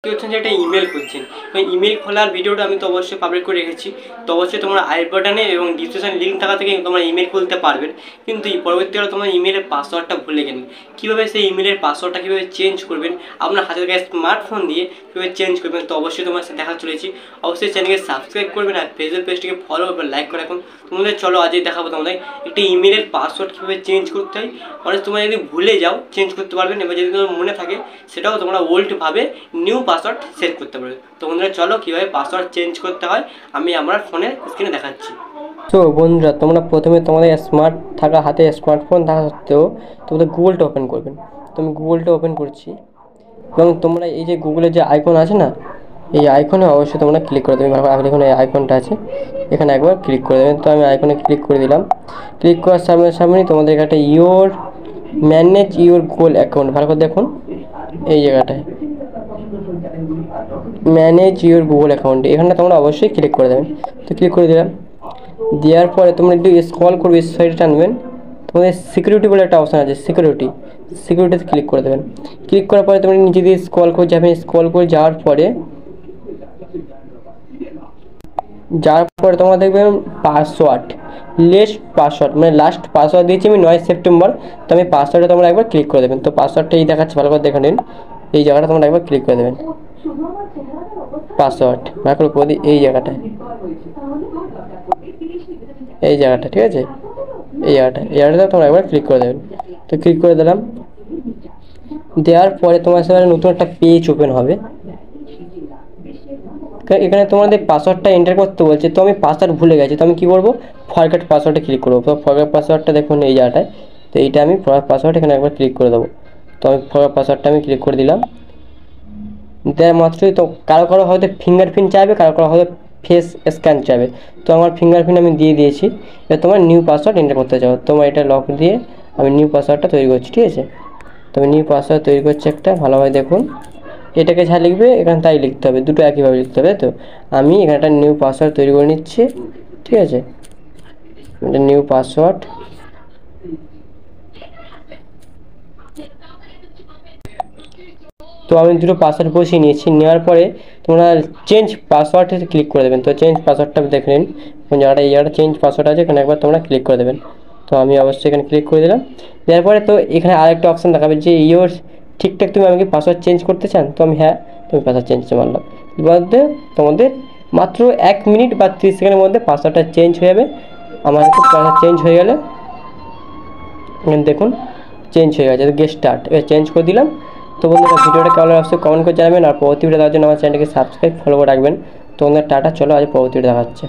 হচ্ছেন যে একটা ইমেল খুলছেন, ইমেল খোলার ভিডিওটা আমি তো অবশ্যই পাবলিক করে রেখেছি। তো অবশ্যই তোমরা আই বাটনে এবং ডিসক্রিপশন লিঙ্ক থাকা থেকে তোমরা ইমেল খুলতে পারবেন। কিন্তু এই পরবর্তীকালে তোমার ইমেলের পাসওয়ার্ডটা ভুলে গেলেন, কীভাবে সেই ইমেলের পাসওয়ার্ডটা কীভাবে চেঞ্জ করবেন আপনার হাতের কাছে স্মার্টফোন দিয়ে কীভাবে চেঞ্জ করবেন, তো অবশ্যই তোমার সাথে দেখা চলেছি। অবশ্যই চ্যানেলকে সাবস্ক্রাইব করবেন আর ফেসবুক পেজটিকে ফলো করবেন, লাইক করে রাখুন। তোমাদের চলো আজই দেখাবো তোমাদের একটি ইমেলের পাসওয়ার্ড কীভাবে চেঞ্জ করতে হয়। অনেক তোমরা যদি ভুলে যাও চেঞ্জ করতে পারবেন, এবার যদি তোমার মনে থাকে সেটাও তোমরা ওল্ডভাবে নিউ পাসওয়ার্ড সেট করতে পারবে। তো বন্ধুরা চলো কীভাবে পাসওয়ার্ড চেঞ্জ করতে হয় আমি আমার ফোনের স্ক্রিনে দেখাচ্ছি। তো বন্ধুরা তোমরা প্রথমে তোমাদের হাতে স্মার্টফোন থাকা সত্ত্বেও তোমাদের গুগলটা ওপেন করবেন। তো আমি গুগলটা ওপেন করছি এবং তোমরা এই যে গুগলের যে আইকন আছে না, এই আইকনে অবশ্যই তোমরা ক্লিক করে দেবে। এখানে এই আইকনটা আছে, এখানে একবার ক্লিক করে দেবেন। তো আমি আইকনে ক্লিক করে দিলাম। ক্লিক করার সামনে তোমাদের একটা ম্যানেজ ইওর গুগল অ্যাকাউন্ট, ভালো করে দেখুন এই জায়গাটায় ম্যানেজ ইওর গুগল অ্যাকাউন্ট, এখানে তোমরা অবশ্যই ক্লিক করে দেবেন। তো ক্লিক করে দিলাম, দেওয়ার পরে তোমরা একটু স্ক্রল করবে, সাইডে টানবেন, তোমাদের সিকিউরিটি বলে একটা অপশান আছে, সিকিউরিটিতে ক্লিক করে দেবেন। ক্লিক করার পরে তোমরা নিচে দিয়ে স্ক্রল করে যাবেন। স্ক্রল করে যাওয়ার পরে তোমরা দেখবেন পাসওয়ার্ড, লাস্ট পাসওয়ার্ড দিয়েছি আমি 9 সেপ্টেম্বর। তো আমি পাসওয়ার্ডে তোমরা একবার ক্লিক করে দেবেন। তো পাসওয়ার্ডটা এই দেখাচ্ছে, ভালো করে দেখে নিন, এই জায়গাটা তোমরা একবার ক্লিক করে দেবেন। পাসওয়ার্ড ভালো করে দিই এই জায়গাটা, ঠিক আছে, এই জায়গাটাতে তোমরা একবার ক্লিক করে দেবেন। তো ক্লিক করে দিলাম, দেওয়ার পরে তোমার সাথে নতুন একটা পেজ ওপেন হবে। এখানে তোমাদের পাসওয়ার্ডটা এন্টার করতে বলছে, তো আমি পাসওয়ার্ড ভুলে গেছি। তো আমি কী করবো, ফরগেট পাসওয়ার্ডে ক্লিক করবো। তো ফরগেট পাসওয়ার্ডটা দেখুন এই জায়গাটায়, তো এইটা আমি ফরগেট পাসওয়ার্ড এখানে একবার ক্লিক করে দেবো। তো আমি ফরগেট পাসওয়ার্ডটা আমি ক্লিক করে দিলাম। দেওয়ার মাত্রই তো কারো হয়তো ফিঙ্গারপ্রিন্ট চাইবে, কারো হয়তো ফেস স্ক্যান চাইবে। তো আমার ফিঙ্গারপ্রিন্ট আমি দিয়ে দিয়েছি। এবার তোমার নিউ পাসওয়ার্ড এন্টার করতে চাও, তোমার এটা লক দিয়ে আমি নিউ পাসওয়ার্ডটা তৈরি করছি, ঠিক আছে। তো আমি নিউ পাসওয়ার্ড তৈরি করছি একটা, ভালোভাবে দেখুন, এটাকে যা লিখবে এখানে তাই লিখতে হবে, দুটো একইভাবে লিখতে হবে। তো আমি এখানে একটা নিউ পাসওয়ার্ড তৈরি করে নিচ্ছি, ঠিক আছে, এটা নিউ পাসওয়ার্ড। তো আমি দুটো পাসওয়ার্ড বসিয়ে নিয়েছি। নেওয়ার পরে তোমরা চেঞ্জ পাসওয়ার্ডে ক্লিক করে দেবেন। তো চেঞ্জ পাসওয়ার্ডটা দেখে নিন, কোন জায়গাটা, এই জায়গাটা চেঞ্জ পাসওয়ার্ড আছে, এখানে একবার তোমরা ক্লিক করে দেবেন। তো আমি অবশ্যই এখানে ক্লিক করে দিলাম। দেওয়ার পরে তো এখানে আরেকটা অপশান দেখাবে যে ঠিকঠাক তুমি আমাকে পাসওয়ার্ড চেঞ্জ করতে চান। তো আমি হ্যাঁ, তুমি পাসওয়ার্ড চেঞ্জ মারলাম। মধ্যে তোমাদের মাত্র 1 মিনিট বা 30 সেকেন্ডের মধ্যে পাসওয়ার্ডটা চেঞ্জ হয়ে যাবে। আমার পাসওয়ার্ড চেঞ্জ হয়ে গেলে দেখুন চেঞ্জ হয়ে গেছে, গেট স্টার্ট, এবার চেঞ্জ করে দিলাম। তো বন্ধুরা ভিডিওটা কেমন অবশ্যই কমেন্ট করে জানাবেন, আর পরবর্তী ভিডিও দেওয়ার জন্য আমার চ্যানেলকে সাবস্ক্রাইব ফলো করে রাখবেন। তো বন্ধুরা টাটা, চলো আজ পরবর্তী ভিডিও দেখাচ্ছে।